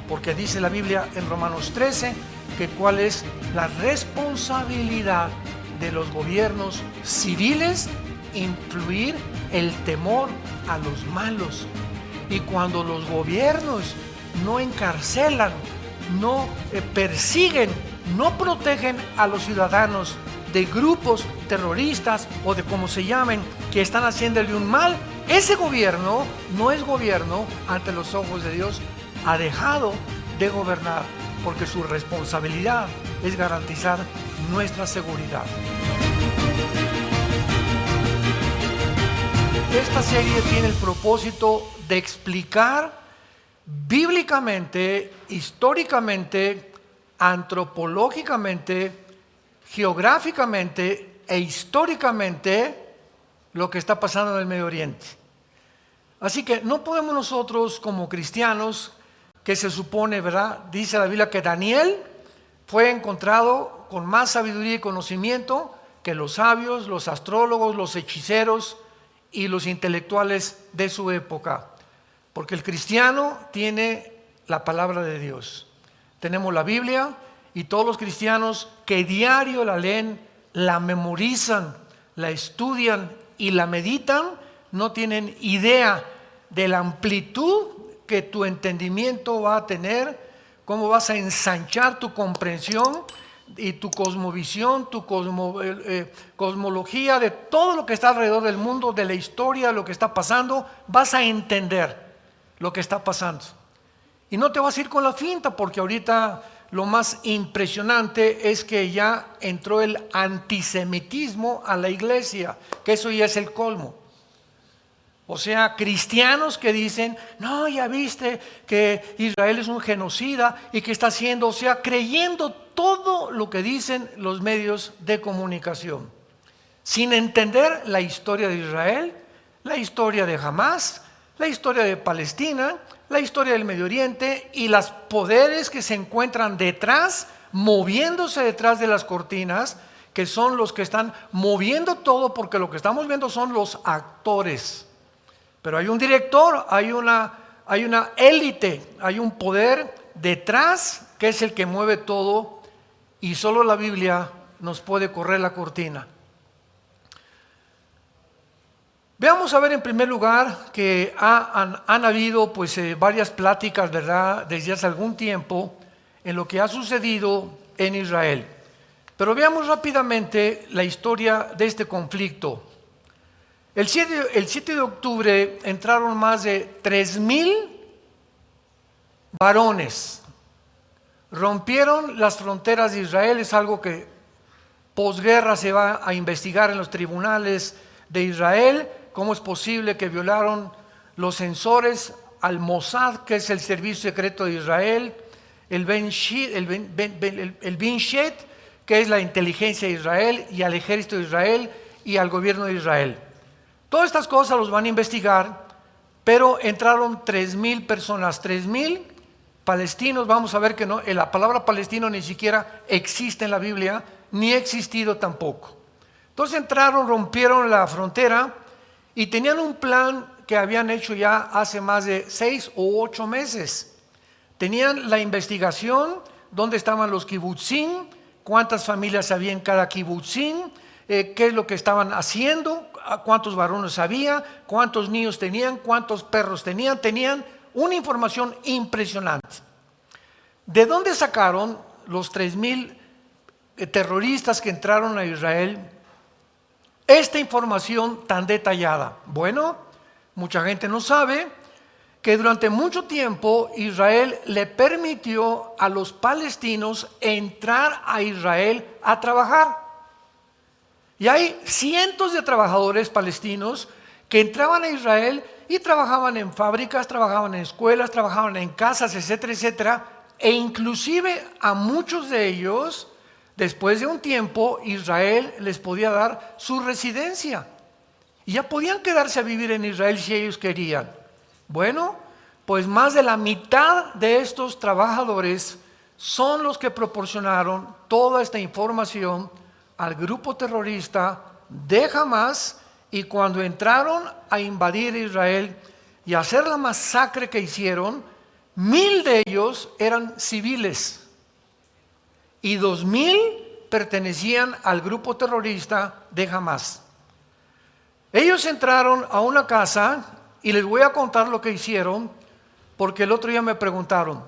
porque dice la Biblia en Romanos 13 que cuál es la responsabilidad de los gobiernos civiles: influir el temor a los malos. Y cuando los gobiernos no encarcelan, no persiguen, no protegen a los ciudadanos de grupos terroristas o de como se llamen, que están haciéndole un mal, ese gobierno no es gobierno ante los ojos de Dios. Ha dejado de gobernar, porque su responsabilidad es garantizar nuestra seguridad. Esta serie tiene el propósito de explicar bíblicamente, históricamente, antropológicamente, geográficamente e históricamente lo que está pasando en el Medio Oriente. Así que no podemos nosotros como cristianos, que se supone, ¿verdad? Dice la Biblia que Daniel fue encontrado con más sabiduría y conocimiento que los sabios, los astrólogos, los hechiceros y los intelectuales de su época. Porque el cristiano tiene la palabra de Dios. Tenemos la Biblia, y todos los cristianos que diario la leen, la memorizan, la estudian y la meditan, no tienen idea de la amplitud que tu entendimiento va a tener, cómo vas a ensanchar tu comprensión y tu cosmovisión, tu cosmología de todo lo que está alrededor del mundo, de la historia, lo que está pasando. Vas a entender lo que está pasando. Y no te vas a ir con la finta, porque ahorita lo más impresionante es que ya entró el antisemitismo a la iglesia, que eso ya es el colmo. O sea, cristianos que dicen, no, ya viste que Israel es un genocida y que está haciendo, o sea, creyendo todo lo que dicen los medios de comunicación, sin entender la historia de Israel, la historia de Hamás, la historia de Palestina, la historia del Medio Oriente y los poderes que se encuentran detrás, moviéndose detrás de las cortinas, que son los que están moviendo todo, porque lo que estamos viendo son los actores. Pero hay un director, hay una élite, hay un poder detrás que es el que mueve todo, y solo la Biblia nos puede correr la cortina. Veamos a ver en primer lugar que han habido varias pláticas, ¿verdad?, desde hace algún tiempo en lo que ha sucedido en Israel. Pero veamos rápidamente la historia de este conflicto. El 7 de octubre entraron más de 3,000 varones. Rompieron las fronteras de Israel. Es algo que posguerra se va a investigar en los tribunales de Israel. ¿Cómo es posible que violaron los censores al Mossad, que es el servicio secreto de Israel, el Binshet, que es la inteligencia de Israel, y al ejército de Israel y al gobierno de Israel? Todas estas cosas los van a investigar, pero entraron 3,000 personas, 3,000 palestinos. Vamos a ver que no, la palabra palestino ni siquiera existe en la Biblia, ni ha existido tampoco. Entonces entraron, rompieron la frontera y tenían un plan que habían hecho ya hace más de 6 o 8 meses. Tenían la investigación, dónde estaban los kibutzim, cuántas familias había en cada kibutzim, qué es lo que estaban haciendo, cuántos varones había, cuántos niños tenían, cuántos perros tenían. Tenían una información impresionante. ¿De dónde sacaron los 3,000 terroristas que entraron a Israel esta información tan detallada? Bueno, mucha gente no sabe que durante mucho tiempo Israel le permitió a los palestinos entrar a Israel a trabajar. Y hay cientos de trabajadores palestinos que entraban a Israel y trabajaban en fábricas, trabajaban en escuelas, trabajaban en casas, etcétera, etcétera. E inclusive a muchos de ellos, después de un tiempo, Israel les podía dar su residencia. Y ya podían quedarse a vivir en Israel si ellos querían. Bueno, pues más de la mitad de estos trabajadores son los que proporcionaron toda esta información al grupo terrorista de Hamás, y cuando entraron a invadir Israel y a hacer la masacre que hicieron, 1000 de ellos eran civiles y 2000 pertenecían al grupo terrorista de Hamás. Ellos entraron a una casa y les voy a contar lo que hicieron, porque el otro día me preguntaron,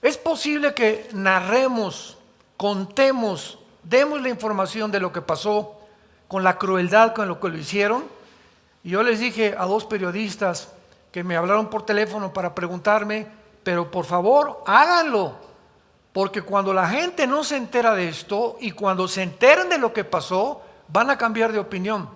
¿es posible que narremos, contemos, demos la información de lo que pasó con la crueldad con lo que lo hicieron? Y yo les dije a 2 periodistas que me hablaron por teléfono para preguntarme, pero por favor háganlo, porque cuando la gente no se entera de esto y cuando se enteren de lo que pasó, van a cambiar de opinión.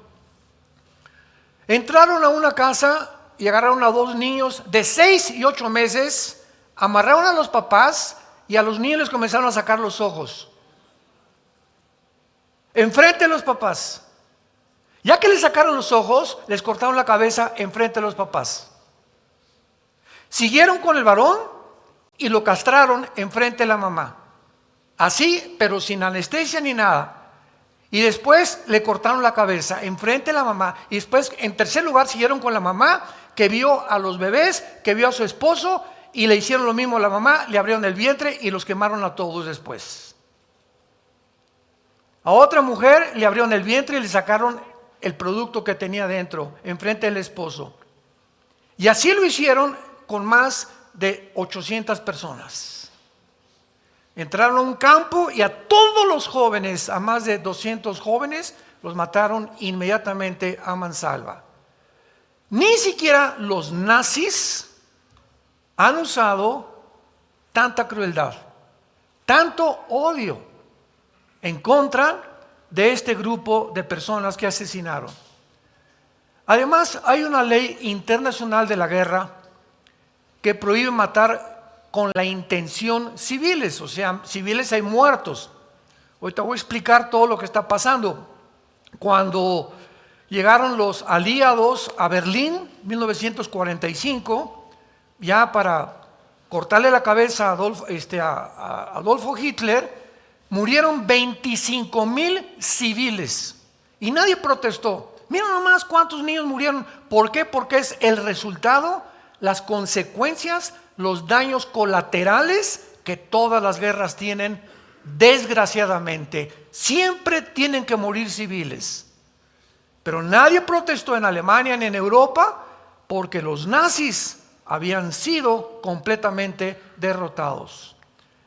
Entraron a una casa y agarraron a 2 niños de 6 y 8 meses, amarraron a los papás y a los niños les comenzaron a sacar los ojos. Enfrente de los papás. Ya que les sacaron los ojos, les cortaron la cabeza enfrente de los papás. Siguieron con el varón y lo castraron enfrente de la mamá. Así, pero sin anestesia ni nada. Y después le cortaron la cabeza enfrente de la mamá. Y después, en tercer lugar, siguieron con la mamá, que vio a los bebés, que vio a su esposo, y le hicieron lo mismo a la mamá, le abrieron el vientre y los quemaron a todos después. A otra mujer le abrieron el vientre y le sacaron el producto que tenía dentro, enfrente del esposo. Y así lo hicieron con más de 800 personas. Entraron a un campo y a todos los jóvenes, a más de 200 jóvenes, los mataron inmediatamente a mansalva. Ni siquiera los nazis han usado tanta crueldad, tanto odio en contra de este grupo de personas que asesinaron. Además, hay una ley internacional de la guerra que prohíbe matar con la intención civiles, o sea, civiles hay muertos. Ahorita voy a explicar todo lo que está pasando. Cuando llegaron los aliados a Berlín, 1945, ya para cortarle la cabeza a Adolfo Hitler, murieron 25,000 civiles y nadie protestó. Miren nomás cuántos niños murieron. ¿Por qué? Porque es el resultado, las consecuencias, los daños colaterales que todas las guerras tienen, desgraciadamente. Siempre tienen que morir civiles. Pero nadie protestó en Alemania ni en Europa porque los nazis habían sido completamente derrotados.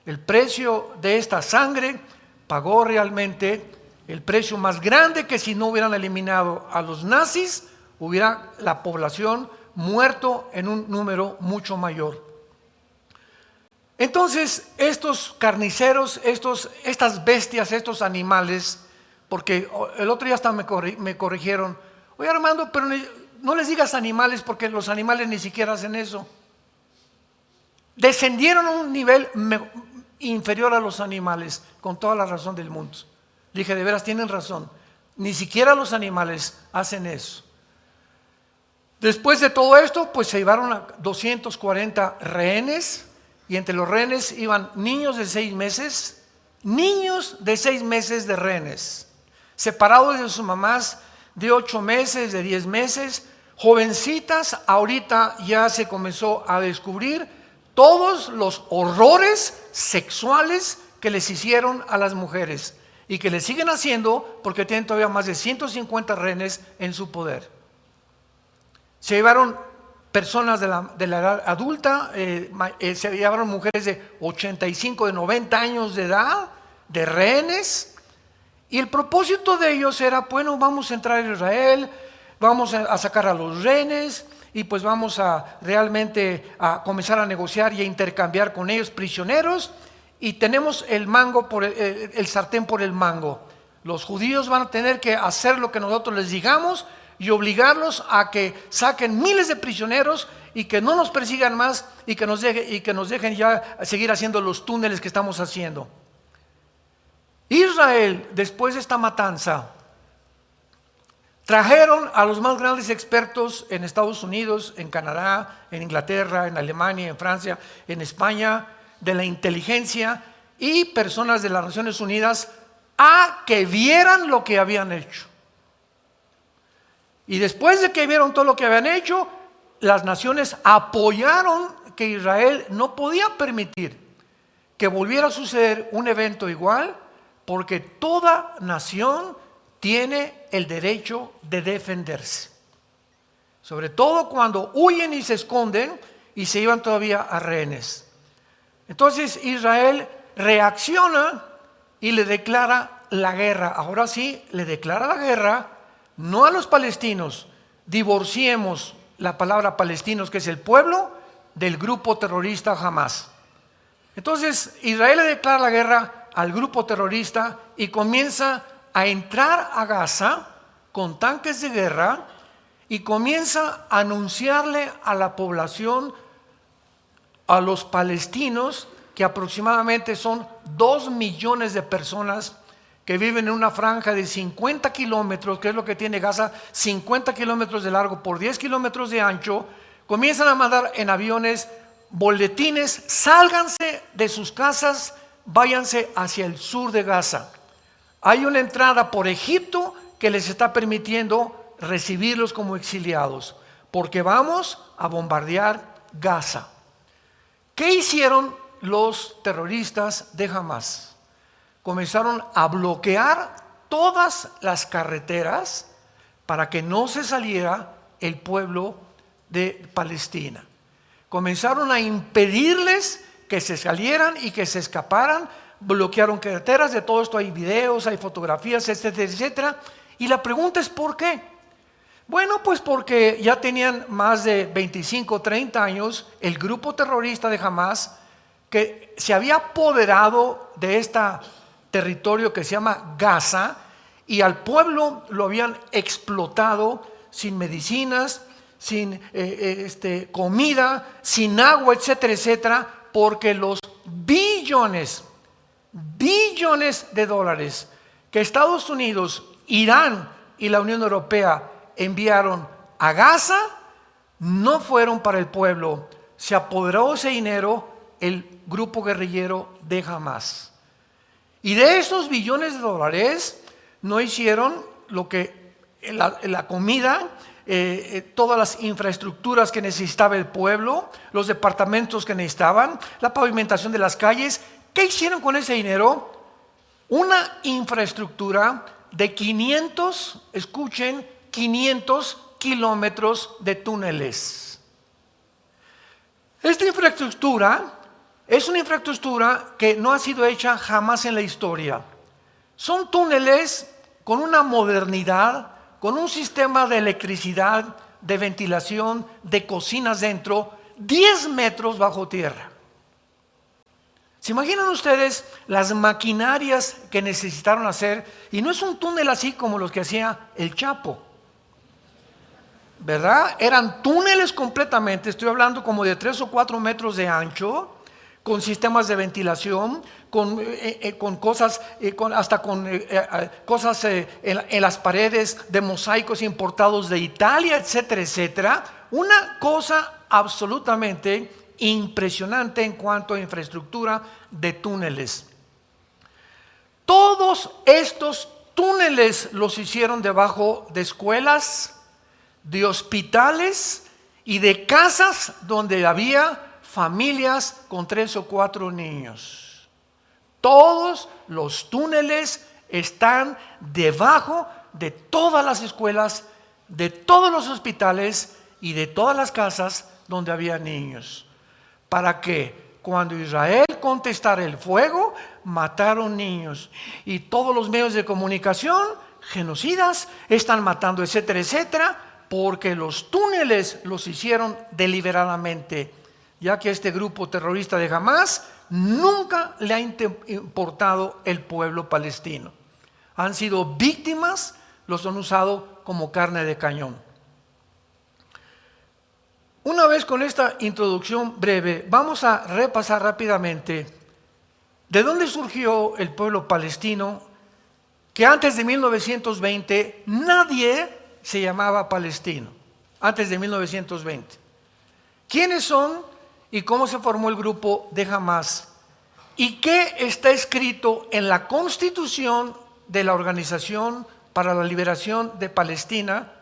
El precio de esta sangre pagó realmente el precio más grande, que si no hubieran eliminado a los nazis, hubiera la población muerto en un número mucho mayor. Entonces, estos carniceros, estas bestias, estos animales, porque el otro día hasta me corrigieron, oye Armando, pero no les digas animales porque los animales ni siquiera hacen eso. Descendieron a un nivel inferior a los animales, con toda la razón del mundo. Dije, de veras tienen razón, ni siquiera los animales hacen eso. Después de todo esto, pues se llevaron a 240 rehenes, y entre los rehenes iban niños de 6 meses, de rehenes, separados de sus mamás de 8 meses, de 10 meses, jovencitas. Ahorita ya se comenzó a descubrir todos los horrores sexuales que les hicieron a las mujeres y que les siguen haciendo porque tienen todavía más de 150 rehenes en su poder. Se llevaron personas de la edad adulta, se llevaron mujeres de 85, de 90 años de edad, de rehenes, y el propósito de ellos era, bueno, vamos a entrar a Israel, vamos a sacar a los rehenes, y pues vamos a realmente a comenzar a negociar y a intercambiar con ellos prisioneros, y tenemos el mango el sartén por el mango. Los judíos van a tener que hacer lo que nosotros les digamos y obligarlos a que saquen miles de prisioneros y que no nos persigan más y que nos dejen ya seguir haciendo los túneles que estamos haciendo. Israel, después de esta matanza, trajeron a los más grandes expertos en Estados Unidos, en Canadá, en Inglaterra, en Alemania, en Francia, en España, de la inteligencia y personas de las Naciones Unidas a que vieran lo que habían hecho. Y después de que vieron todo lo que habían hecho, las naciones apoyaron que Israel no podía permitir que volviera a suceder un evento igual, porque toda nación tiene el derecho de defenderse. Sobre todo cuando huyen y se esconden y se llevan todavía a rehenes. Entonces Israel reacciona y le declara la guerra. Ahora sí, le declara la guerra no a los palestinos. Divorciemos la palabra palestinos, que es el pueblo, del grupo terrorista Hamás. Entonces Israel le declara la guerra al grupo terrorista y comienza a entrar a Gaza con tanques de guerra y comienza a anunciarle a la población, a los palestinos, que aproximadamente son 2 millones de personas que viven en una franja de 50 kilómetros, que es lo que tiene Gaza, 50 kilómetros de largo por 10 kilómetros de ancho. Comienzan a mandar en aviones boletines: sálganse de sus casas, váyanse hacia el sur de Gaza. Hay una entrada por Egipto que les está permitiendo recibirlos como exiliados, porque vamos a bombardear Gaza. ¿Qué hicieron los terroristas de Hamás? Comenzaron a bloquear todas las carreteras para que no se saliera el pueblo de Palestina. Comenzaron a impedirles que se salieran y que se escaparan. Bloquearon carreteras. De todo esto hay videos, hay fotografías, etcétera, etcétera. Y la pregunta es ¿por qué? Bueno, pues porque ya tenían más de 25, 30 años el grupo terrorista de Hamás, que se había apoderado de este territorio que se llama Gaza, y al pueblo lo habían explotado sin medicinas, sin comida, sin agua, etcétera, etcétera, porque los billones de dólares que Estados Unidos, Irán y la Unión Europea enviaron a Gaza no fueron para el pueblo. Se apoderó de ese dinero el grupo guerrillero de Hamás. Y de esos billones de dólares no hicieron lo que la comida, todas las infraestructuras que necesitaba el pueblo, los departamentos que necesitaban, la pavimentación de las calles. ¿Qué hicieron con ese dinero? Una infraestructura de 500, escuchen, 500 kilómetros de túneles. Esta infraestructura es una infraestructura que no ha sido hecha jamás en la historia. Son túneles con una modernidad, con un sistema de electricidad, de ventilación, de cocinas dentro, 10 metros bajo tierra. ¿Se imaginan ustedes las maquinarias que necesitaron hacer? Y no es un túnel así como los que hacía el Chapo, ¿verdad? Eran túneles completamente, estoy hablando como de 3 o 4 metros de ancho, con sistemas de ventilación, con cosas, cosas en las paredes de mosaicos importados de Italia, etcétera, etcétera. Una cosa absolutamente impresionante en cuanto a infraestructura de túneles. Todos estos túneles los hicieron debajo de escuelas, de hospitales y de casas donde había familias con 3 o 4 niños. Todos los túneles están debajo de todas las escuelas, de todos los hospitales y de todas las casas donde había niños, para que cuando Israel contestara el fuego, mataron niños. Y todos los medios de comunicación, genocidas, están matando, etcétera, etcétera, porque los túneles los hicieron deliberadamente, ya que este grupo terrorista de Hamás nunca le ha importado el pueblo palestino. Han sido víctimas, los han usado como carne de cañón. Una vez con esta introducción breve, vamos a repasar rápidamente de dónde surgió el pueblo palestino, que antes de 1920 nadie se llamaba palestino, antes de 1920. ¿Quiénes son y cómo se formó el grupo de Hamás? ¿Y qué está escrito en la Constitución de la Organización para la Liberación de Palestina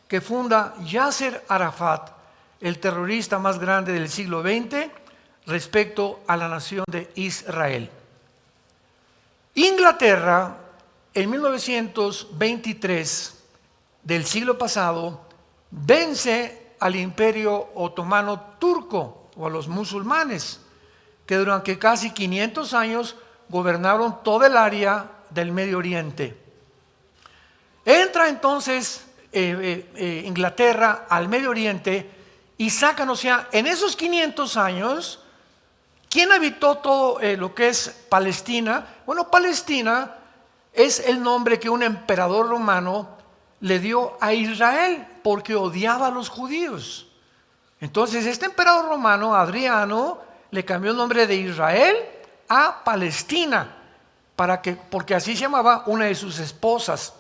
que funda Yasser Arafat el terrorista más grande del siglo XX respecto a la nación de Israel. Inglaterra, en 1923 del siglo pasado, vence al Imperio Otomano Turco o a los musulmanes, que durante casi 500 años gobernaron toda el área del Medio Oriente. Entra entonces Inglaterra al Medio Oriente y sacan, o sea, en esos 500 años, ¿quién habitó todo lo que es Palestina? Bueno, Palestina es el nombre que un emperador romano le dio a Israel porque odiaba a los judíos. Entonces este emperador romano, Adriano, le cambió el nombre de Israel a Palestina, porque así se llamaba una de sus esposas.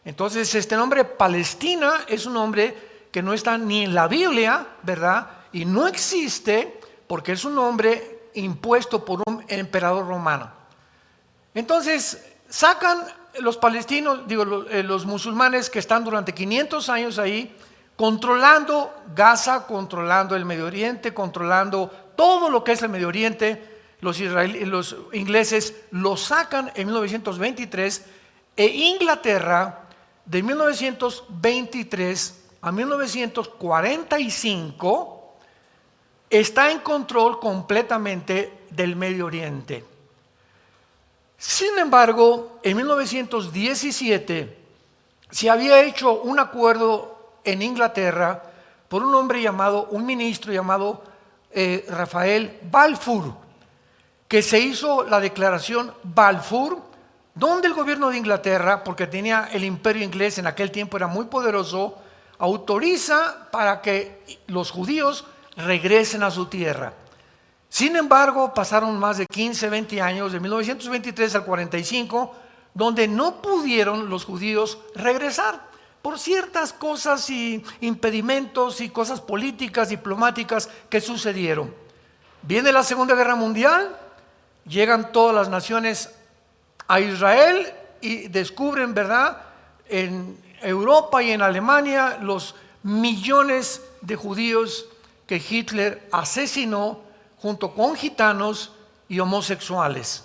Entonces este nombre Palestina es un nombre que no está ni en la Biblia, ¿verdad? Y no existe porque es un nombre impuesto por un emperador romano. Entonces sacan los palestinos, los musulmanes que están durante 500 años ahí, controlando Gaza, controlando el Medio Oriente, controlando todo lo que es el Medio Oriente. Los ingleses lo sacan en 1923 e Inglaterra de 1923 a 1945 está en control completamente del Medio Oriente. Sin embargo, en 1917 se había hecho un acuerdo en Inglaterra por un ministro llamado Rafael Balfour, que se hizo la declaración Balfour, donde el gobierno de Inglaterra, porque tenía el imperio inglés en aquel tiempo, era muy poderoso, autoriza para que los judíos regresen a su tierra. Sin embargo, pasaron más de 15, 20 años, de 1923 al 45, donde no pudieron los judíos regresar por ciertas cosas y impedimentos y cosas políticas, diplomáticas que sucedieron. Viene la Segunda Guerra Mundial, llegan todas las naciones a Israel y descubren, ¿verdad?, en Europa y en Alemania los millones de judíos que Hitler asesinó junto con gitanos y homosexuales,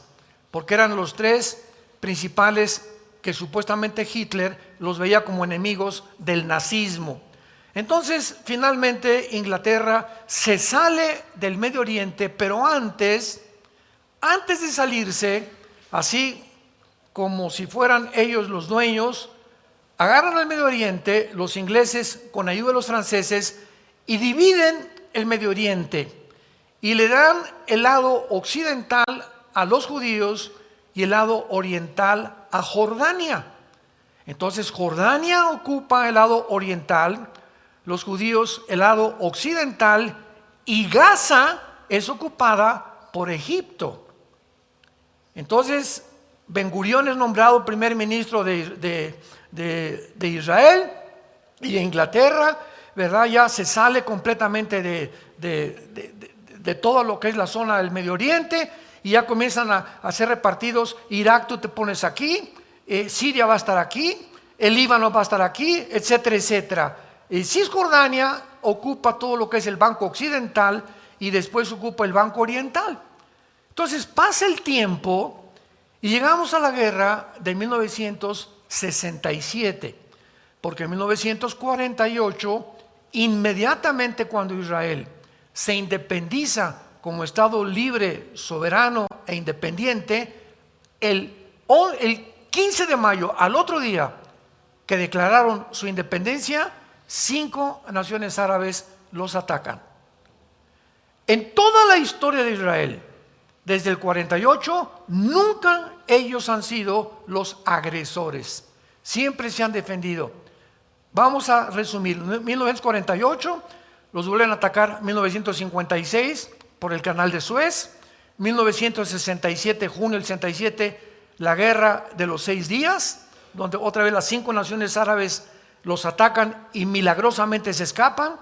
porque eran los tres principales que supuestamente Hitler los veía como enemigos del nazismo. Entonces, finalmente, Inglaterra se sale del Medio Oriente, pero antes de salirse, así como si fueran ellos los dueños, agarran al Medio Oriente, los ingleses con ayuda de los franceses, y dividen el Medio Oriente y le dan el lado occidental a los judíos y el lado oriental a Jordania. Entonces Jordania ocupa el lado oriental, los judíos el lado occidental, y Gaza es ocupada por Egipto. Entonces Ben Gurión es nombrado primer ministro de Israel, y Inglaterra, ¿verdad?, ya se sale completamente de todo lo que es la zona del Medio Oriente, y ya comienzan a ser repartidos. Irak tú te pones aquí, Siria va a estar aquí, el Líbano va a estar aquí, etcétera, etcétera. Cisjordania ocupa todo lo que es el banco occidental y después ocupa el banco oriental. Entonces pasa el tiempo y llegamos a la guerra de 1967, porque en 1948, inmediatamente cuando Israel se independiza como Estado libre, soberano e independiente, el 15 de mayo, al otro día que declararon su independencia, 5 naciones árabes los atacan. En toda la historia de Israel, desde el 48, nunca ellos han sido los agresores. Siempre se han defendido. Vamos a resumir. 1948, los vuelven a atacar. 1956, por el canal de Suez. 1967, junio del 67, la guerra de los 6 días, donde otra vez las 5 naciones árabes los atacan y milagrosamente se escapan.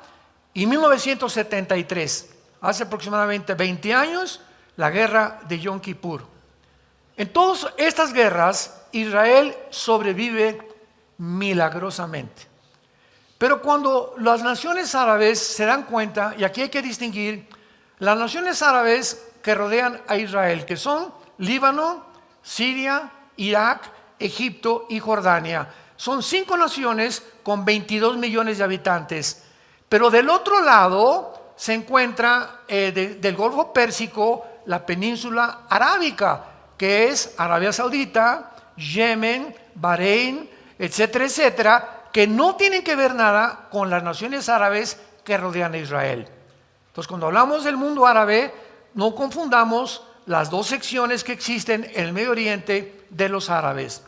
Y 1973, hace aproximadamente 20 años, la guerra de Yom Kippur. En todas estas guerras, Israel sobrevive milagrosamente. Pero cuando las naciones árabes se dan cuenta, y aquí hay que distinguir, las naciones árabes que rodean a Israel, que son Líbano, Siria, Irak, Egipto y Jordania. Son 5 naciones con 22 millones de habitantes. Pero del otro lado se encuentra del Golfo Pérsico la península arábica, que es Arabia Saudita, Yemen, Bahrein, etcétera, etcétera, que no tienen que ver nada con las naciones árabes que rodean a Israel. Entonces, cuando hablamos del mundo árabe, no confundamos las dos secciones que existen en el Medio Oriente de los árabes.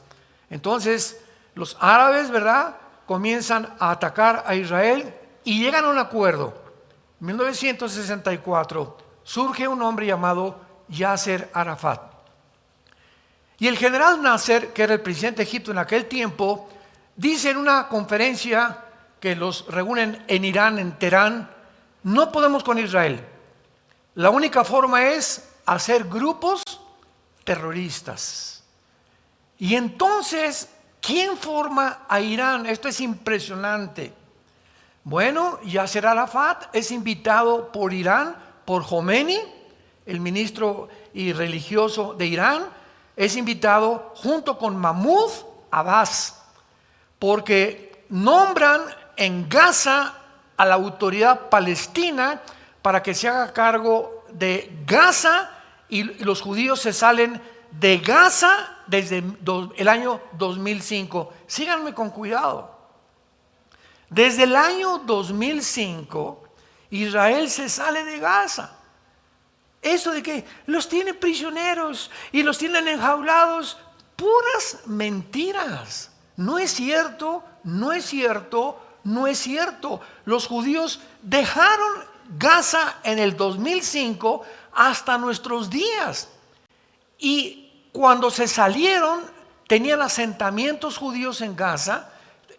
Entonces, los árabes, ¿verdad?, comienzan a atacar a Israel y llegan a un acuerdo. En 1964 surge un hombre llamado Yasser Arafat. Y el general Nasser, que era el presidente de Egipto en aquel tiempo, dice en una conferencia que los reúnen en Irán, en Teherán: no podemos con Israel. La única forma es hacer grupos terroristas. Y entonces, ¿quién forma a Irán? Esto es impresionante. Bueno, Yasser Arafat es invitado por Irán, por Khomeini, el ministro y religioso de Irán, es invitado junto con Mahmoud Abbas, porque nombran en Gaza a la autoridad palestina para que se haga cargo de Gaza, y los judíos se salen de Gaza desde el año 2005. Síganme con cuidado. Desde el año 2005, Israel se sale de Gaza. Eso de que los tienen prisioneros y los tienen enjaulados, puras mentiras. No es cierto, no es cierto, no es cierto. Los judíos dejaron Gaza en el 2005 hasta nuestros días. Y cuando se salieron, tenían asentamientos judíos en Gaza,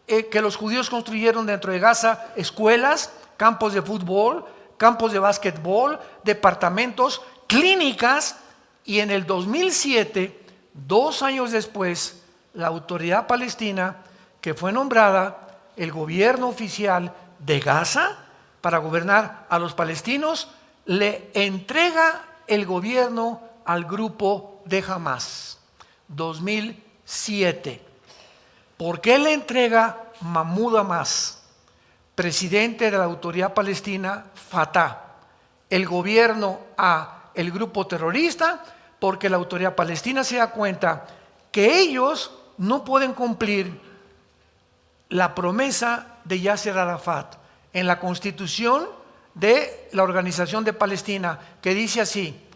que los judíos construyeron dentro de Gaza escuelas, campos de fútbol, campos de básquetbol, departamentos, clínicas. Y en el 2007, 2 años después, la autoridad palestina, que fue nombrada el gobierno oficial de Gaza para gobernar a los palestinos, le entrega el gobierno al grupo de Hamás. 2007. ¿Por qué le entrega Mahmoud Abbas, presidente de la autoridad palestina, Fatah, el gobierno a el grupo terrorista? Porque la autoridad palestina se da cuenta que ellos no pueden cumplir la promesa de Yasser Arafat en la constitución de la Organización de Palestina, que dice así: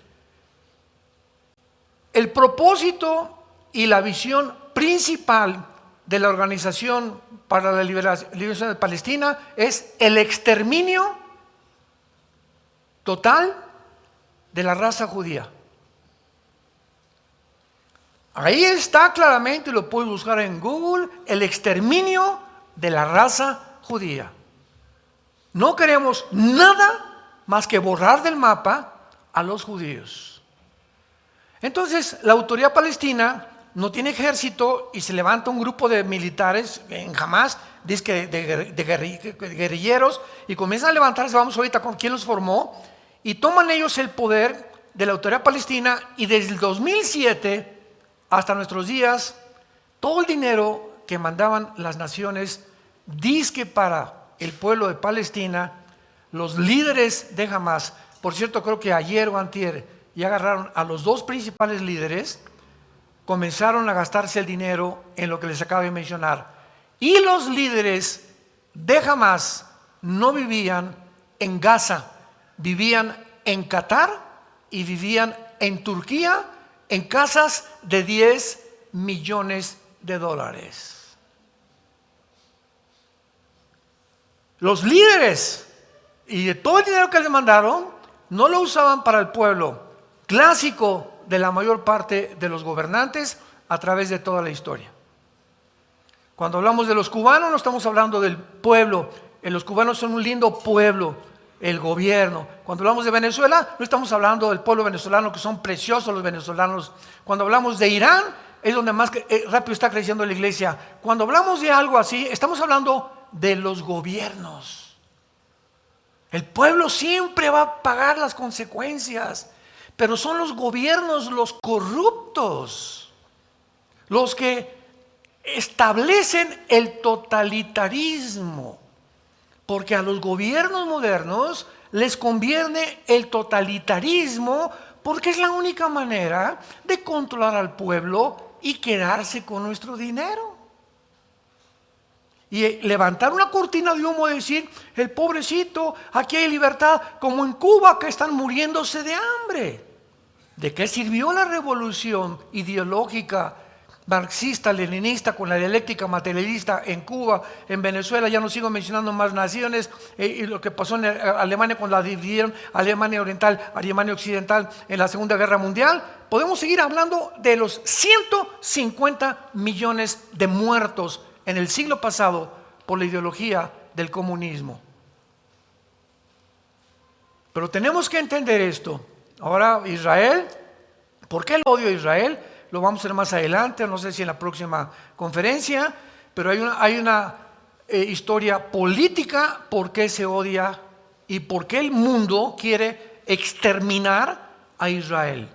el propósito y la visión principal de la Organización para la Liberación de Palestina es el exterminio total de la raza judía. Ahí está claramente, lo puedes buscar en Google, el exterminio de la raza judía. No queremos nada más que borrar del mapa a los judíos. Entonces, la autoridad palestina no tiene ejército y se levanta un grupo de militares en Hamás, de guerrilleros, y comienzan a levantarse. Vamos ahorita con quién los formó, y toman ellos el poder de la autoridad palestina. Y desde el 2007 hasta nuestros días, todo el dinero que mandaban las naciones dizque para el pueblo de Palestina, los líderes de Hamás, por cierto, creo que ayer o antier ya agarraron a los 2 principales líderes, comenzaron a gastarse el dinero en lo que les acabo de mencionar. Y los líderes de Hamás no vivían en Gaza, vivían en Qatar y vivían en Turquía, en casas de 10 millones de dólares. Los líderes y de todo el dinero que les mandaron no lo usaban para el pueblo, clásico de la mayor parte de los gobernantes a través de toda la historia. Cuando hablamos de los cubanos, no estamos hablando del pueblo. Los cubanos son un lindo pueblo, el gobierno. Cuando hablamos de Venezuela, no estamos hablando del pueblo venezolano, que son preciosos los venezolanos. Cuando hablamos de Irán, es donde más rápido está creciendo la iglesia. Cuando hablamos de algo así, estamos hablando de los gobiernos. El pueblo siempre va a pagar las consecuencias, pero son los gobiernos los corruptos, los que establecen el totalitarismo, porque a los gobiernos modernos les conviene el totalitarismo, porque es la única manera de controlar al pueblo y quedarse con nuestro dinero. Y levantar una cortina de humo y decir, el pobrecito, aquí hay libertad, como en Cuba que están muriéndose de hambre. ¿De qué sirvió la revolución ideológica marxista, leninista, con la dialéctica materialista en Cuba, en Venezuela? Ya no sigo mencionando más naciones, y lo que pasó en Alemania cuando la dividieron, Alemania Oriental, Alemania Occidental en la Segunda Guerra Mundial. Podemos seguir hablando de los 150 millones de muertos en el siglo pasado por la ideología del comunismo. Pero tenemos que entender esto. Ahora Israel, ¿por qué el odio a Israel? Lo vamos a ver más adelante, no sé si en la próxima conferencia, pero hay una historia política por qué se odia y por qué el mundo quiere exterminar a Israel.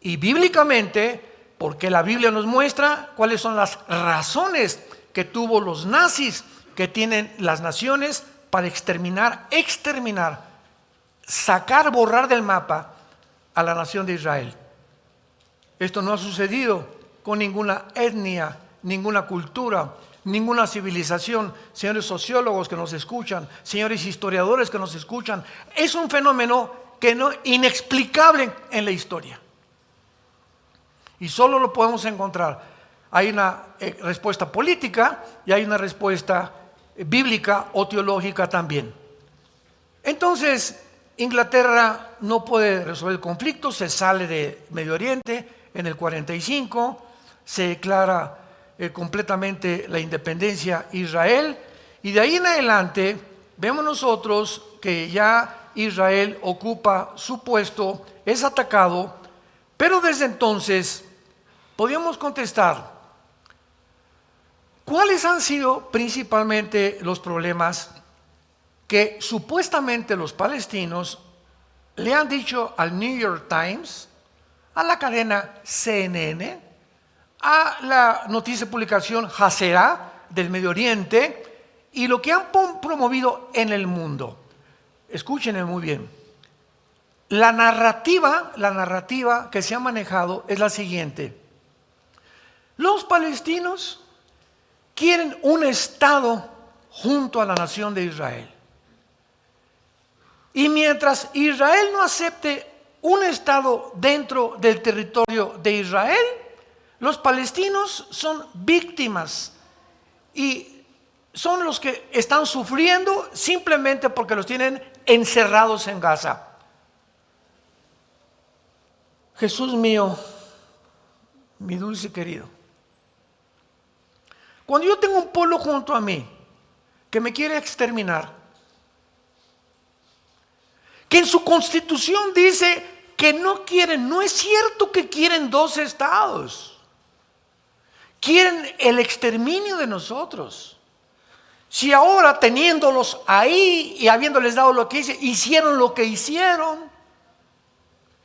Y bíblicamente, porque la Biblia nos muestra cuáles son las razones que tuvo los nazis, que tienen las naciones para exterminar, sacar, borrar del mapa a la nación de Israel. Esto no ha sucedido con ninguna etnia, ninguna cultura, ninguna civilización. Señores sociólogos que nos escuchan, señores historiadores que nos escuchan, es un fenómeno inexplicable en la historia. Y solo lo podemos encontrar. Hay una respuesta política y hay una respuesta bíblica o teológica también. Entonces, Inglaterra no puede resolver el conflicto, se sale de Medio Oriente en el 45, se declara completamente la independencia Israel, y de ahí en adelante vemos nosotros que ya Israel ocupa su puesto, es atacado, pero desde entonces podíamos contestar, ¿cuáles han sido principalmente los problemas que supuestamente los palestinos le han dicho al New York Times, a la cadena CNN, a la noticia de publicación Hasera del Medio Oriente y lo que han promovido en el mundo? Escúchenme muy bien. La narrativa que se ha manejado es la siguiente. Los palestinos quieren un Estado junto a la nación de Israel. Y mientras Israel no acepte un Estado dentro del territorio de Israel, los palestinos son víctimas y son los que están sufriendo simplemente porque los tienen encerrados en Gaza. Jesús mío, mi dulce querido, cuando yo tengo un pueblo junto a mí que me quiere exterminar, que en su constitución dice que no quieren, no es cierto que quieren dos estados, quieren el exterminio de nosotros. Si ahora teniéndolos ahí y habiéndoles dado lo que hicieron lo que hicieron,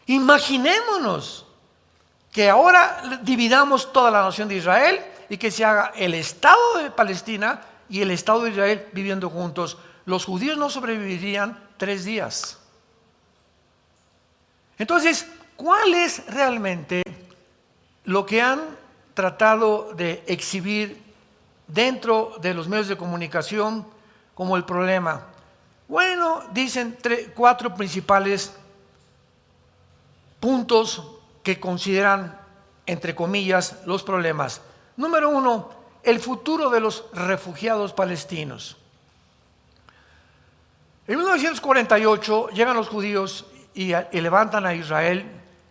imaginémonos que ahora dividamos toda la nación de Israel y que se haga el Estado de Palestina y el Estado de Israel viviendo juntos. Los judíos no sobrevivirían 3 días. Entonces, ¿cuál es realmente lo que han tratado de exhibir dentro de los medios de comunicación como el problema? Bueno, dicen 4 principales puntos que consideran, entre comillas, los problemas. Número 1, el futuro de los refugiados palestinos. En 1948 llegan los judíos y levantan a Israel,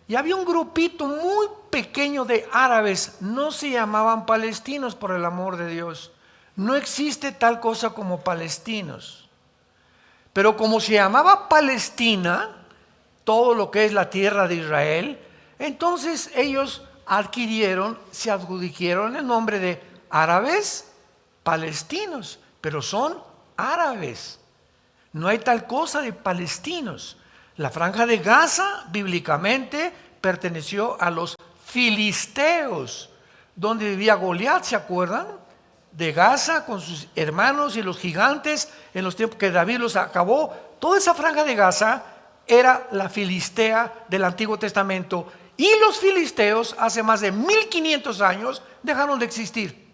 y había un grupito muy pequeño de árabes, no se llamaban palestinos, por el amor de Dios, no existe tal cosa como palestinos, pero como se llamaba Palestina, todo lo que es la tierra de Israel, entonces ellos se adjudicaron el nombre de árabes palestinos, pero son árabes. No hay tal cosa de palestinos. La franja de Gaza bíblicamente perteneció a los filisteos, donde vivía Goliat, ¿se acuerdan? De Gaza con sus hermanos y los gigantes en los tiempos que David los acabó. Toda esa franja de Gaza era la filistea del Antiguo Testamento, y los filisteos hace más de 1500 años dejaron de existir.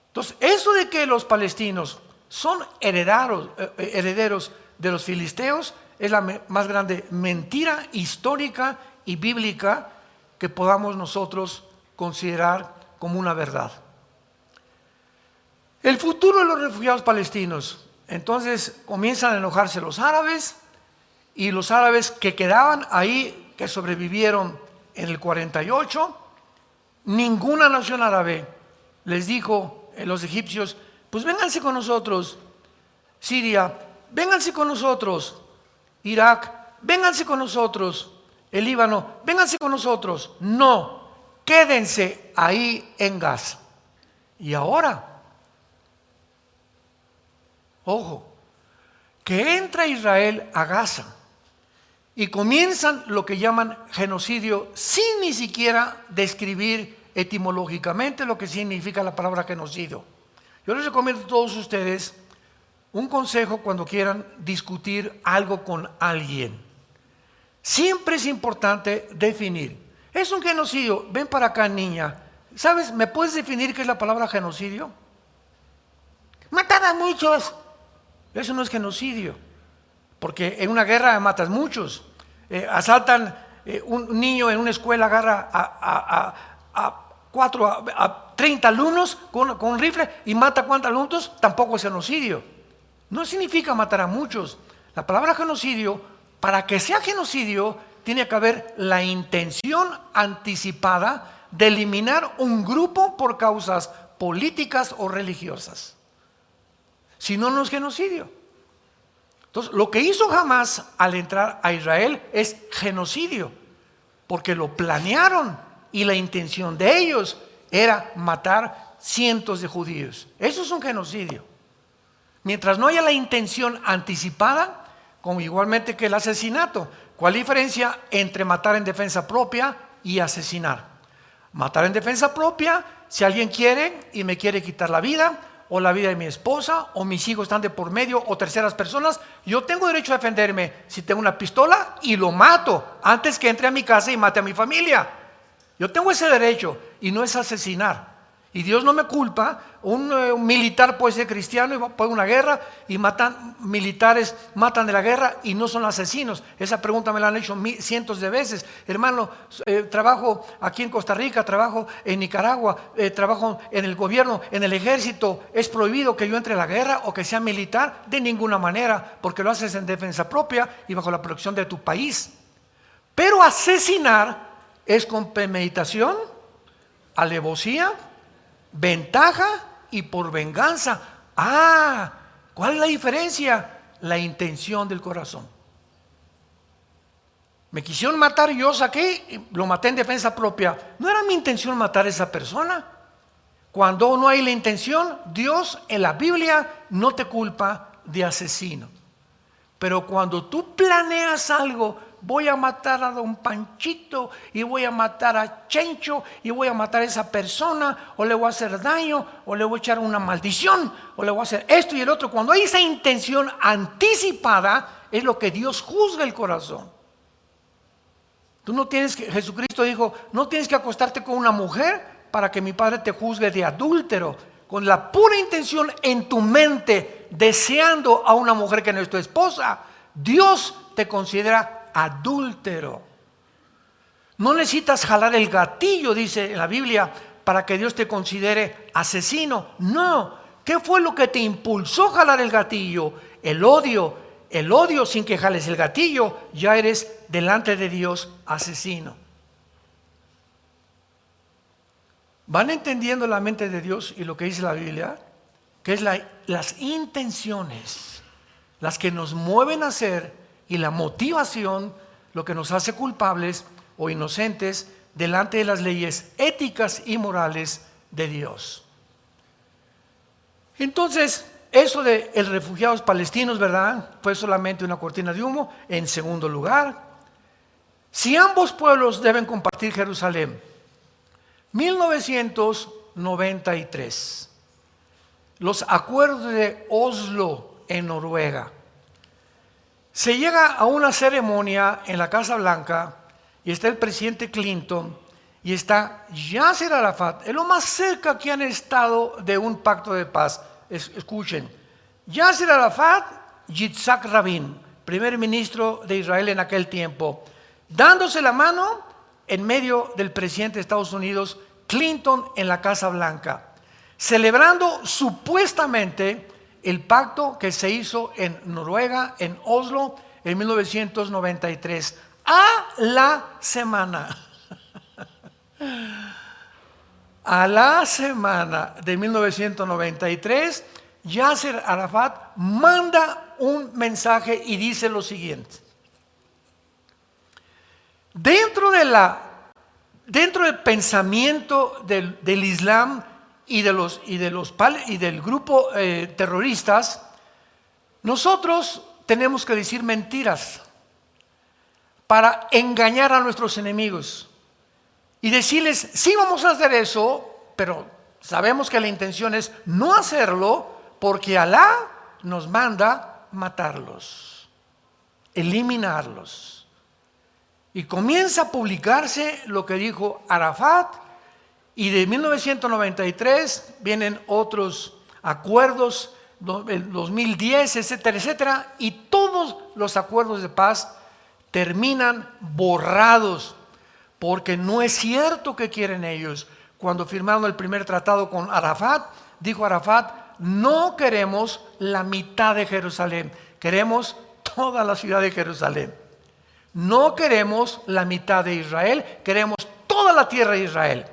Entonces, eso de que los palestinos son herederos de los filisteos es la más grande mentira histórica y bíblica que podamos nosotros considerar como una verdad. El futuro de los refugiados palestinos. Entonces comienzan a enojarse los árabes, y los árabes que quedaban ahí, que sobrevivieron en el 48, ninguna nación árabe les dijo a los egipcios: pues vénganse con nosotros. Siria, vénganse con nosotros. Irak, vénganse con nosotros. El Líbano, vénganse con nosotros. No, quédense ahí en Gaza. Y ahora, ojo, que entra Israel a Gaza y comienzan lo que llaman genocidio, sin ni siquiera describir etimológicamente lo que significa la palabra genocidio. Yo les recomiendo a todos ustedes un consejo cuando quieran discutir algo con alguien. Siempre es importante definir. ¿Es un genocidio? Ven para acá, niña. ¿Sabes? ¿Me puedes definir qué es la palabra genocidio? Matar a muchos. Eso no es genocidio, porque en una guerra matas muchos. Asaltan un niño en una escuela, agarra a 30 alumnos con un rifle y mata a cuántos alumnos, tampoco es genocidio. No significa matar a muchos. La palabra genocidio, para que sea genocidio, tiene que haber la intención anticipada de eliminar un grupo por causas políticas o religiosas. Si no, no es genocidio. Entonces, lo que hizo Hamás al entrar a Israel es genocidio, porque lo planearon y la intención de ellos era matar cientos de judíos. Eso es un genocidio. Mientras no haya la intención anticipada, como igualmente que el asesinato. ¿Cuál es la diferencia entre matar en defensa propia y asesinar? Matar en defensa propia, si alguien quiere y me quiere quitar la vida, o la vida de mi esposa, o mis hijos están de por medio, o terceras personas, yo tengo derecho a defenderme si tengo una pistola y lo mato antes que entre a mi casa y mate a mi familia. Yo tengo ese derecho, y no es asesinar. Y Dios no me culpa. Un militar puede ser cristiano y puede una guerra y militares matan de la guerra y no son asesinos. Esa pregunta me la han hecho cientos de veces. Hermano, trabajo aquí en Costa Rica, trabajo en Nicaragua, trabajo en el gobierno, en el ejército. ¿Es prohibido que yo entre a la guerra o que sea militar? De ninguna manera, porque lo haces en defensa propia y bajo la protección de tu país. Pero asesinar es con premeditación, alevosía, ventaja y por venganza. ¿Cuál es la diferencia? La intención del corazón. Me quisieron matar y yo saqué y lo maté en defensa propia. No era mi intención matar a esa persona. Cuando no hay la intención, Dios en la Biblia no te culpa de asesino. Pero cuando tú planeas algo, voy a matar a don Panchito y voy a matar a Chencho y voy a matar a esa persona, o le voy a hacer daño, o le voy a echar una maldición, o le voy a hacer esto y el otro. Cuando hay esa intención anticipada, es lo que Dios juzga el corazón. Tú no tienes que, Jesucristo dijo, no tienes que acostarte con una mujer para que mi Padre te juzgue de adúltero. Con la pura intención en tu mente, deseando a una mujer que no es tu esposa, Dios te considera adúltero. No necesitas jalar el gatillo, dice en la Biblia, para que Dios te considere asesino. No. ¿Qué fue lo que te impulsó a jalar el gatillo? El odio. El odio, sin que jales el gatillo, ya eres delante de Dios asesino. ¿Van entendiendo la mente de Dios y lo que dice la Biblia? Que es las intenciones las que nos mueven a hacer, y la motivación lo que nos hace culpables o inocentes delante de las leyes éticas y morales de Dios. Entonces, eso de los refugiados palestinos, ¿verdad?, fue solamente una cortina de humo. En segundo lugar, si ambos pueblos deben compartir Jerusalén, 1993, los acuerdos de Oslo en Noruega, se llega a una ceremonia en la Casa Blanca y está el presidente Clinton y está Yasser Arafat, es lo más cerca que han estado de un pacto de paz. Escuchen, Yasser Arafat, Yitzhak Rabin, primer ministro de Israel en aquel tiempo, dándose la mano en medio del presidente de Estados Unidos, Clinton, en la Casa Blanca, celebrando supuestamente el pacto que se hizo en Noruega, en Oslo, en 1993. A la semana de 1993, Yasser Arafat manda un mensaje y dice lo siguiente: dentro del pensamiento del Islam y del grupo terroristas, nosotros tenemos que decir mentiras para engañar a nuestros enemigos y decirles, sí, vamos a hacer eso, pero sabemos que la intención es no hacerlo porque Alá nos manda matarlos, eliminarlos. Y comienza a publicarse lo que dijo Arafat, y de 1993 vienen otros acuerdos, el 2010, etcétera, etcétera, y todos los acuerdos de paz terminan borrados, porque no es cierto que quieren ellos. Cuando firmaron el primer tratado con Arafat, dijo Arafat, no queremos la mitad de Jerusalén, queremos toda la ciudad de Jerusalén. No queremos la mitad de Israel, queremos toda la tierra de Israel.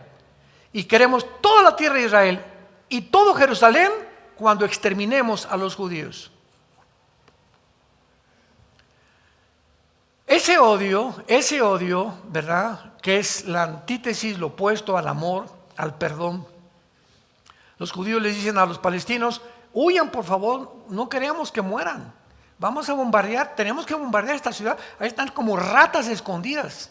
Y queremos toda la tierra de Israel y todo Jerusalén cuando exterminemos a los judíos. Ese odio, ¿verdad?, que es la antítesis, lo opuesto al amor, al perdón. Los judíos les dicen a los palestinos, huyan por favor, no queremos que mueran. Vamos a bombardear, tenemos que bombardear esta ciudad. Ahí están como ratas escondidas.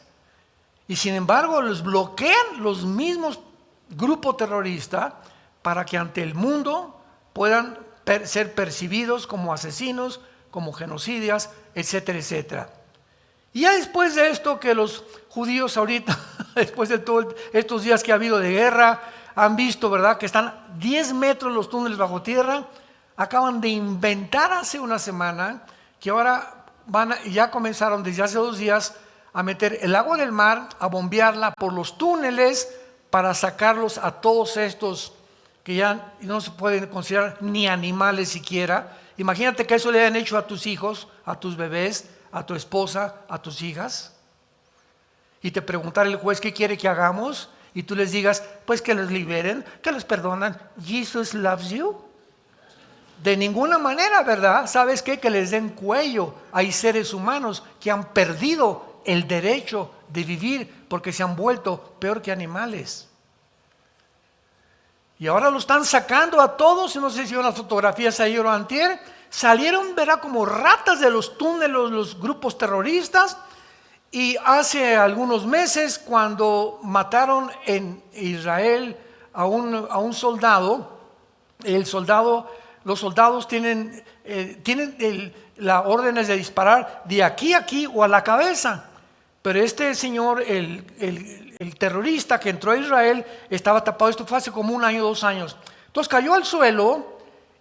Y sin embargo los bloquean los mismos grupos terroristas para que ante el mundo puedan ser percibidos como asesinos, como genocidas, etcétera, etcétera. Y ya después de esto, que los judíos ahorita, después de todos estos días que ha habido de guerra, han visto, ¿verdad?, que están 10 metros los túneles bajo tierra. Acaban de inventar hace una semana que ahora ya comenzaron desde hace 2 días a meter el agua del mar, a bombearla por los túneles para sacarlos a todos estos que ya no se pueden considerar ni animales siquiera. Imagínate que eso le hayan hecho a tus hijos, a tus bebés, a tu esposa, a tus hijas, y te preguntara el juez qué quiere que hagamos, y tú les digas, pues que los liberen, que los perdonan. Jesus loves you. De ninguna manera, ¿verdad? ¿Sabes qué? Que les den cuello. Hay seres humanos que han perdido el derecho de vivir porque se han vuelto peor que animales. Y ahora lo están sacando a todos. No sé si vieron las fotografías ayer o antier. Salieron, verá, como ratas de los túneles los grupos terroristas. Y hace algunos meses, cuando mataron en Israel a un soldado, los soldados tienen las órdenes de disparar de aquí a aquí o a la cabeza. Pero este señor, el terrorista que entró a Israel, estaba tapado. Esto fue hace como 1 año, 2 años. Entonces cayó al suelo,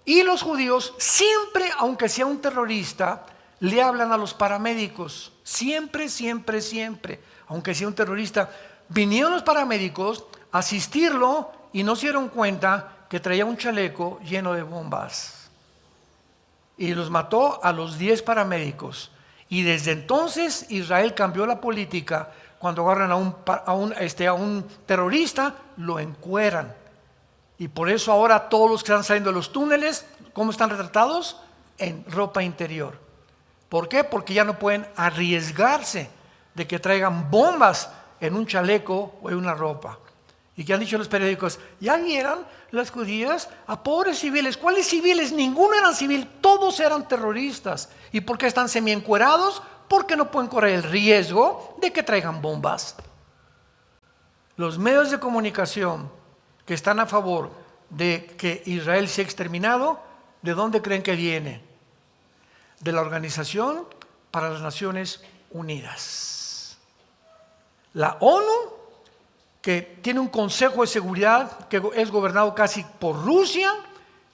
y los judíos siempre, aunque sea un terrorista, le hablan a los paramédicos. Siempre, siempre, siempre. Aunque sea un terrorista, vinieron los paramédicos a asistirlo y no se dieron cuenta que traía un chaleco lleno de bombas. Y los mató a los 10 paramédicos. Y desde entonces Israel cambió la política. Cuando agarran a un terrorista, lo encueran. Y por eso ahora todos los que están saliendo de los túneles, ¿cómo están retratados? En ropa interior. ¿Por qué? Porque ya no pueden arriesgarse de que traigan bombas en un chaleco o en una ropa. ¿Y qué han dicho los periódicos? Ya vieron los judíos a pobres civiles. ¿Cuáles civiles? Ninguno eran civil, todos eran terroristas. ¿Y por qué están semiencuerados? Porque no pueden correr el riesgo de que traigan bombas. Los medios de comunicación que están a favor de que Israel sea exterminado, ¿de dónde creen que viene? De la Organización para las Naciones Unidas. La ONU, que tiene un Consejo de Seguridad que es gobernado casi por Rusia,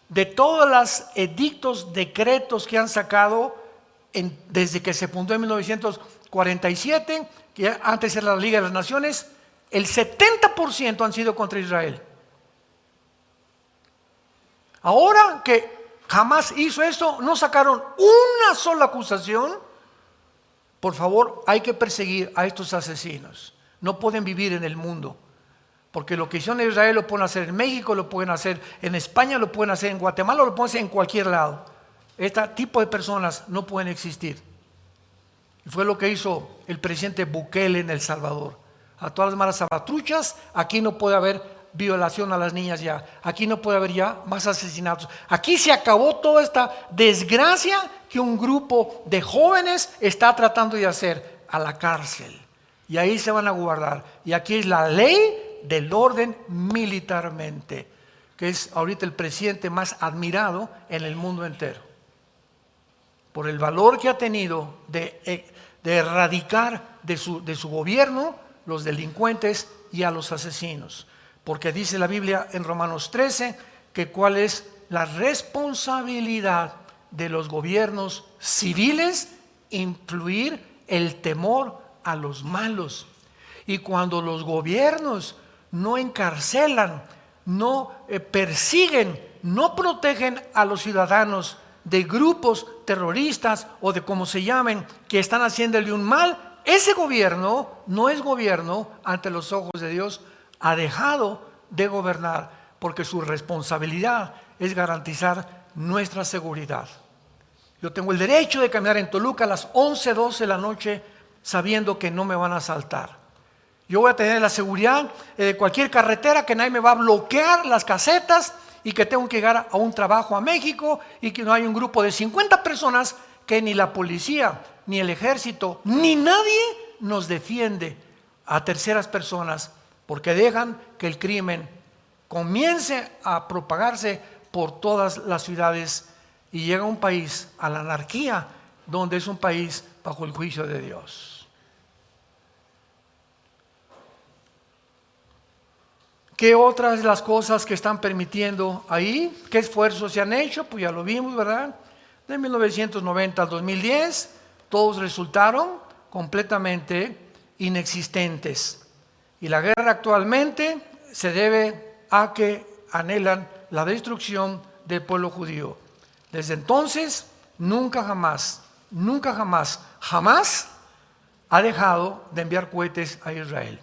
de todos los edictos, decretos que han sacado desde que se fundó en 1947, que antes era la Liga de las Naciones, el 70% han sido contra Israel. Ahora que jamás hizo esto, no sacaron una sola acusación. Por favor, hay que perseguir a estos asesinos. No pueden vivir en el mundo, porque lo que hicieron en Israel lo pueden hacer en México, lo pueden hacer en España, lo pueden hacer en Guatemala, lo pueden hacer en cualquier lado. Este tipo de personas no pueden existir. Y fue lo que hizo el presidente Bukele en El Salvador. A todas las malas salvatruchas, aquí no puede haber violación a las niñas ya, aquí no puede haber ya más asesinatos. Aquí se acabó toda esta desgracia que un grupo de jóvenes está tratando de hacer, a la cárcel. Y ahí se van a guardar. Y aquí es la ley del orden militarmente, que es ahorita el presidente más admirado en el mundo entero, por el valor que ha tenido de erradicar de su gobierno los delincuentes y a los asesinos. Porque dice la Biblia en Romanos 13 que cuál es la responsabilidad de los gobiernos civiles, influir el temor a los malos. Y cuando los gobiernos no encarcelan, no persiguen, no protegen a los ciudadanos de grupos terroristas o de como se llamen, que están haciéndole un mal, ese gobierno no es gobierno ante los ojos de Dios, ha dejado de gobernar, porque su responsabilidad es garantizar nuestra seguridad. Yo tengo el derecho de caminar en Toluca a las 11, 12 de la noche sabiendo que no me van a asaltar. Yo voy a tener la seguridad de cualquier carretera, que nadie me va a bloquear las casetas y que tengo que llegar a un trabajo a México y que no hay un grupo de 50 personas que ni la policía, ni el ejército, ni nadie nos defiende a terceras personas, porque dejan que el crimen comience a propagarse por todas las ciudades y llega a un país, a la anarquía, donde es un país bajo el juicio de Dios. ¿Qué otras de las cosas que están permitiendo ahí? ¿Qué esfuerzos se han hecho? Pues ya lo vimos, ¿verdad? De 1990 al 2010, todos resultaron completamente inexistentes. Y la guerra actualmente se debe a que anhelan la destrucción del pueblo judío. Desde entonces, nunca jamás ha dejado de enviar cohetes a Israel.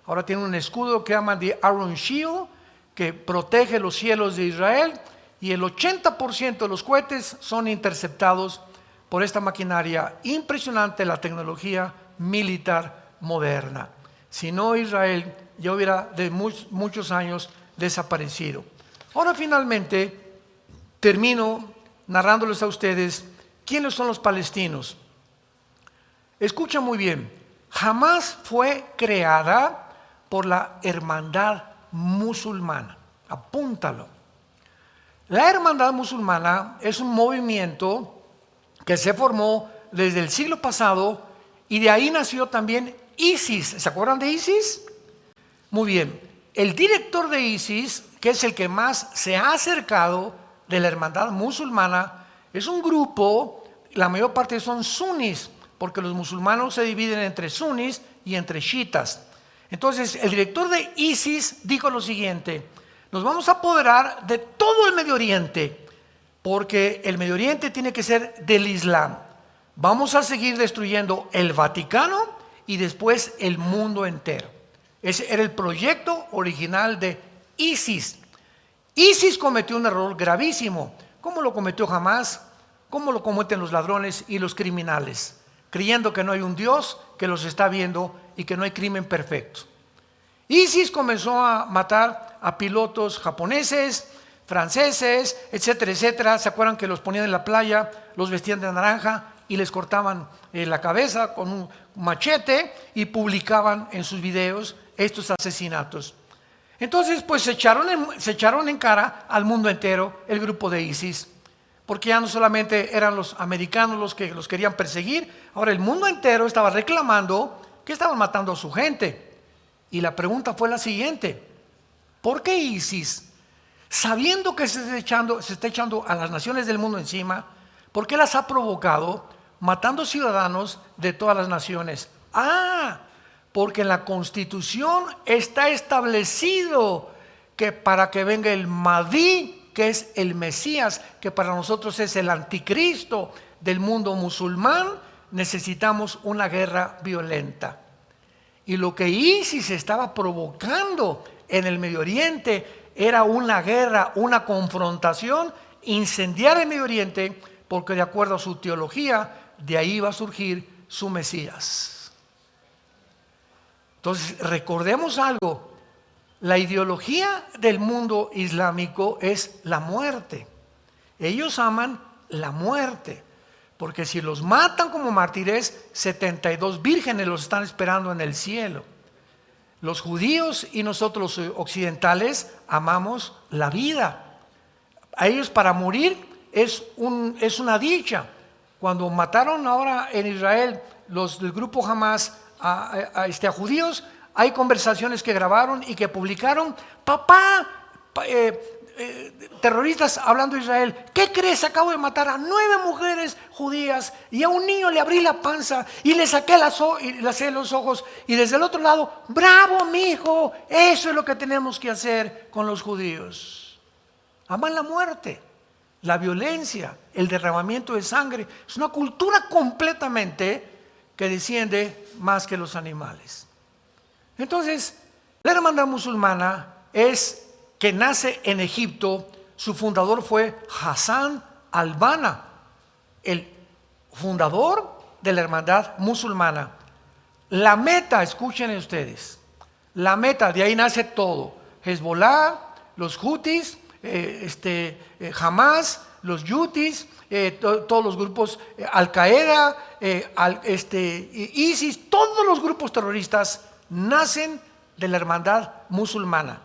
Ahora tiene un escudo que llaman de Iron Shield, que protege los cielos de Israel, y el 80% de los cohetes son interceptados por esta maquinaria impresionante, la tecnología militar moderna. Si no, Israel ya hubiera de muchos años desaparecido. Ahora finalmente termino narrándoles a ustedes quiénes son los palestinos. Escucha muy bien, jamás fue creada por la hermandad musulmana. Apúntalo. La hermandad musulmana es un movimiento que se formó desde el siglo pasado y de ahí nació también ISIS. ¿Se acuerdan de ISIS? Muy bien. El director de ISIS, que es el que más se ha acercado de la hermandad musulmana, es un grupo, la mayor parte son sunis, porque los musulmanes se dividen entre sunis y entre chiitas. Entonces, el director de ISIS dijo lo siguiente: nos vamos a apoderar de todo el Medio Oriente, porque el Medio Oriente tiene que ser del Islam. Vamos a seguir destruyendo el Vaticano y después el mundo entero. Ese era el proyecto original de ISIS. ISIS cometió un error gravísimo, como lo cometió Hamás, como lo cometen los ladrones y los criminales, creyendo que no hay un Dios que los está viendo y que no hay crimen perfecto. ISIS comenzó a matar a pilotos japoneses, franceses, etcétera, etcétera. ¿Se acuerdan que los ponían en la playa, los vestían de naranja y les cortaban la cabeza con un machete y publicaban en sus videos estos asesinatos? Entonces, pues se echaron en cara al mundo entero el grupo de ISIS, porque ya no solamente eran los americanos los que los querían perseguir, ahora el mundo entero estaba reclamando que estaban matando a su gente. Y la pregunta fue la siguiente: ¿por qué ISIS, sabiendo que se está echando a las naciones del mundo encima, por qué las ha provocado matando ciudadanos de todas las naciones? Porque en la Constitución está establecido que para que venga el Mahdi, que es el Mesías, que para nosotros es el anticristo del mundo musulmán, necesitamos una guerra violenta. Y lo que ISIS estaba provocando en el Medio Oriente era una guerra, una confrontación, incendiar el Medio Oriente, porque de acuerdo a su teología, de ahí va a surgir su Mesías. Entonces, recordemos algo: la ideología del mundo islámico es la muerte. Ellos aman la muerte, porque si los matan como mártires, 72 vírgenes los están esperando en el cielo. Los judíos y nosotros los occidentales amamos la vida. A ellos para morir es una dicha. Cuando mataron ahora en Israel los del grupo Hamas a judíos, hay conversaciones que grabaron y que publicaron. Terroristas hablando de Israel, ¿qué crees? Acabo de matar a 9 mujeres judías y a un niño le abrí la panza y le saqué los ojos, y desde el otro lado, bravo mi hijo, eso es lo que tenemos que hacer con los judíos. Aman la muerte, la violencia, el derramamiento de sangre. Es una cultura completamente que desciende más que los animales. Entonces, la hermandad musulmana que nace en Egipto. Su fundador fue Hassan al-Banna, el fundador de la hermandad musulmana. La meta, escuchen ustedes, la meta, de ahí nace todo: Hezbollah, los Houthis, Hamas, los Yutis, todos los grupos, Al-Qaeda, ISIS, todos los grupos terroristas nacen de la hermandad musulmana.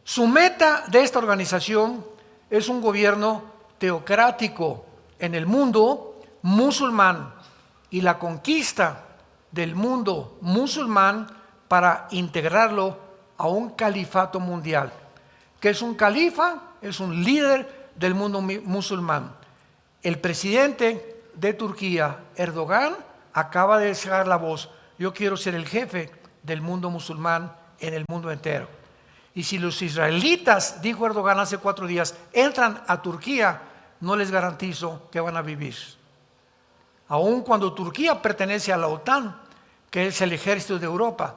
Su meta de esta organización es un gobierno teocrático en el mundo musulmán y la conquista del mundo musulmán para integrarlo a un califato mundial. ¿Qué es un califa? Es un líder del mundo musulmán. El presidente de Turquía, Erdogan, acaba de dejar la voz: yo quiero ser el jefe del mundo musulmán en el mundo entero. Y si los israelitas, dijo Erdogan hace 4 días, entran a Turquía, no les garantizo que van a vivir. Aun cuando Turquía pertenece a la OTAN, que es el ejército de Europa,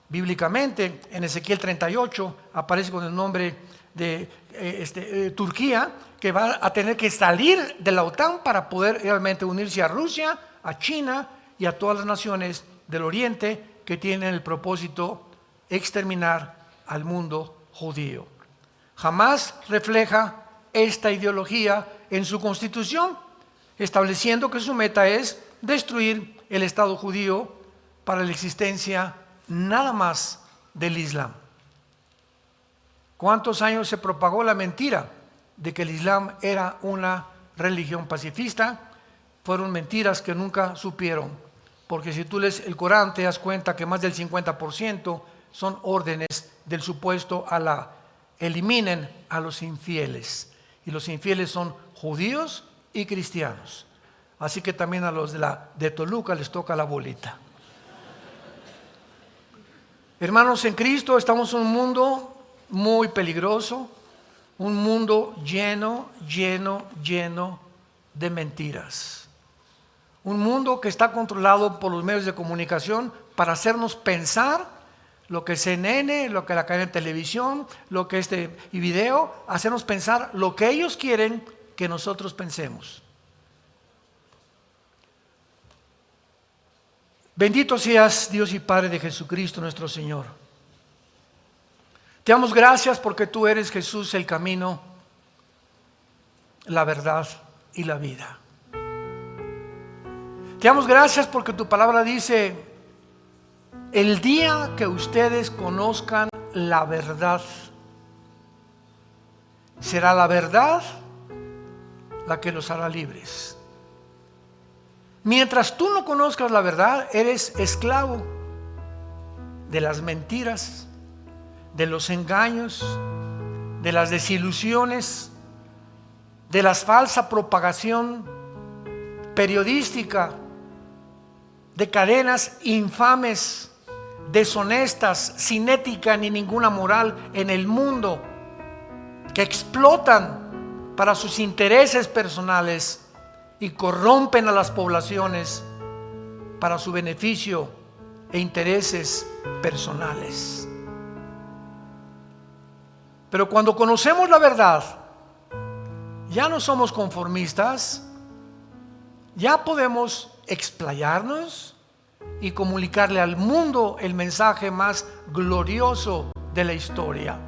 bíblicamente en Ezequiel 38 aparece con el nombre de Turquía, que va a tener que salir de la OTAN para poder realmente unirse a Rusia, a China y a todas las naciones del Oriente que tienen el propósito de exterminar al mundo judío. Jamás refleja esta ideología en su constitución, estableciendo que su meta es destruir el Estado judío para la existencia nada más del Islam. ¿Cuántos años se propagó la mentira de que el Islam era una religión pacifista? Fueron mentiras que nunca supieron, porque si tú lees el Corán te das cuenta que más del 50% son órdenes del supuesto Alá: eliminen a los infieles. Y los infieles son judíos y cristianos. Así que también a los de Toluca les toca la bolita. Hermanos en Cristo, estamos en un mundo muy peligroso, un mundo lleno de mentiras. Un mundo que está controlado por los medios de comunicación para hacernos pensar lo que CNN, lo que la cadena de televisión, lo que y video, hacernos pensar lo que ellos quieren que nosotros pensemos. Bendito seas, Dios y Padre de Jesucristo nuestro Señor. Te damos gracias porque tú eres, Jesús, el camino, la verdad y la vida. Te damos gracias porque tu palabra dice: el día que ustedes conozcan la verdad, será la verdad la que los hará libres. Mientras tú no conozcas la verdad, eres esclavo de las mentiras, de los engaños, de las desilusiones, de la falsa propagación periodística, de cadenas infames, deshonestas, sin ética ni ninguna moral en el mundo, que explotan para sus intereses personales y corrompen a las poblaciones para su beneficio e intereses personales. Pero cuando conocemos la verdad, ya no somos conformistas, ya podemos explayarnos y comunicarle al mundo el mensaje más glorioso de la historia.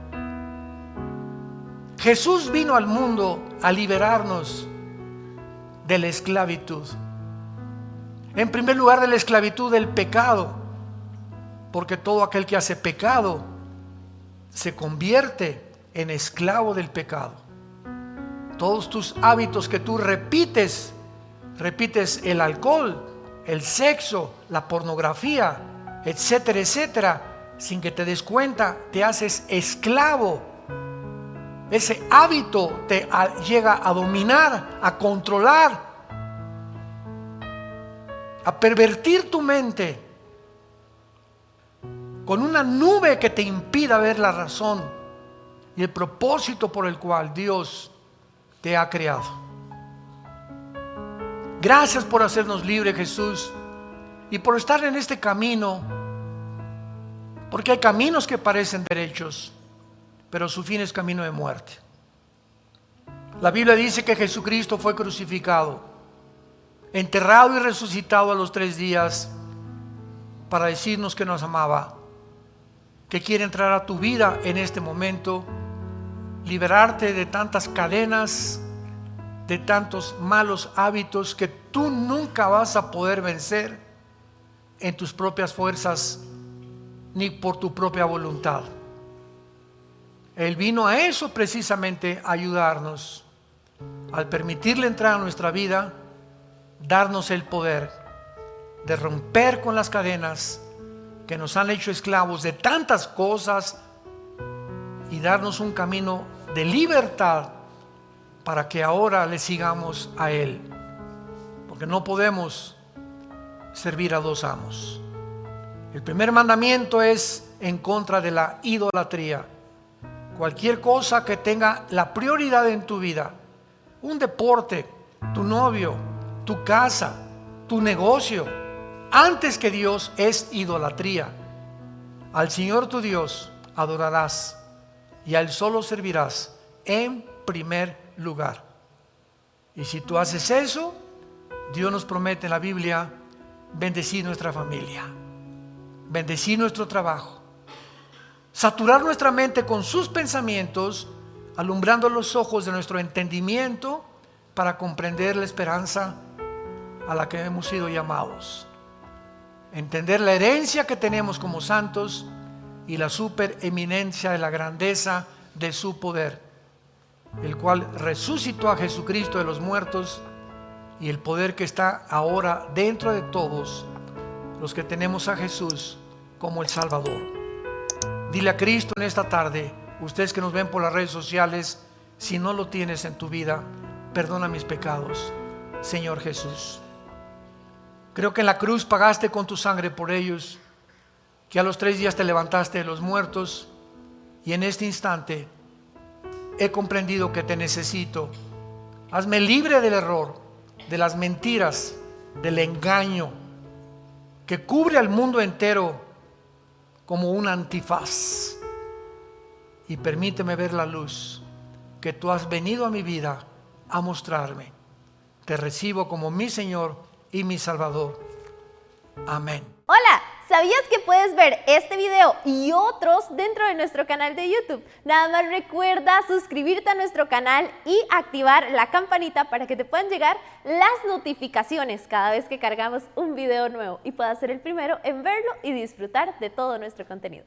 Jesús vino al mundo a liberarnos de la esclavitud. En primer lugar, de la esclavitud del pecado, porque todo aquel que hace pecado se convierte en esclavo del pecado. Todos tus hábitos que tú repites el alcohol, el sexo, la pornografía, etcétera, etcétera, sin que te des cuenta, te haces esclavo. Ese hábito te llega a dominar, a controlar, a pervertir tu mente con una nube que te impida ver la razón y el propósito por el cual Dios te ha creado. Gracias por hacernos libres, Jesús, y por estar en este camino, porque hay caminos que parecen derechos, pero su fin es camino de muerte. La Biblia dice que Jesucristo fue crucificado, enterrado y resucitado a los 3 días para decirnos que nos amaba, que quiere entrar a tu vida en este momento, liberarte de tantas cadenas, de tantos malos hábitos que tú nunca vas a poder vencer en tus propias fuerzas ni por tu propia voluntad. Él vino a eso precisamente, a ayudarnos, al permitirle entrar a nuestra vida, darnos el poder de romper con las cadenas que nos han hecho esclavos de tantas cosas y darnos un camino de libertad para que ahora le sigamos a Él, porque no podemos servir a 2 amos. El primer mandamiento es en contra de la idolatría. Cualquier cosa que tenga la prioridad en tu vida, un deporte, tu novio, tu casa, tu negocio, antes que Dios, es idolatría. Al Señor tu Dios adorarás y a Él solo servirás en primer lugar. Y si tú haces eso, Dios nos promete en la Biblia bendecir nuestra familia, bendecir nuestro trabajo, saturar nuestra mente con sus pensamientos, alumbrando los ojos de nuestro entendimiento para comprender la esperanza a la que hemos sido llamados, entender la herencia que tenemos como santos y la supereminencia de la grandeza de su poder, el cual resucitó a Jesucristo de los muertos, y el poder que está ahora dentro de todos los que tenemos a Jesús como el Salvador. Dile a Cristo en esta tarde, ustedes que nos ven por las redes sociales, si no lo tienes en tu vida, perdona mis pecados, Señor Jesús. Creo que en la cruz pagaste con tu sangre por ellos, que a los 3 días te levantaste de los muertos, y en este instante he comprendido que te necesito. Hazme libre del error, de las mentiras, del engaño que cubre al mundo entero como un antifaz, y permíteme ver la luz que tú has venido a mi vida a mostrarme. Te recibo como mi Señor y mi Salvador. Amén. Hola, ¿Sabías que puedes ver este video y otros dentro de nuestro canal de YouTube? Nada más recuerda suscribirte a nuestro canal y activar la campanita para que te puedan llegar las notificaciones cada vez que cargamos un video nuevo y puedas ser el primero en verlo y disfrutar de todo nuestro contenido.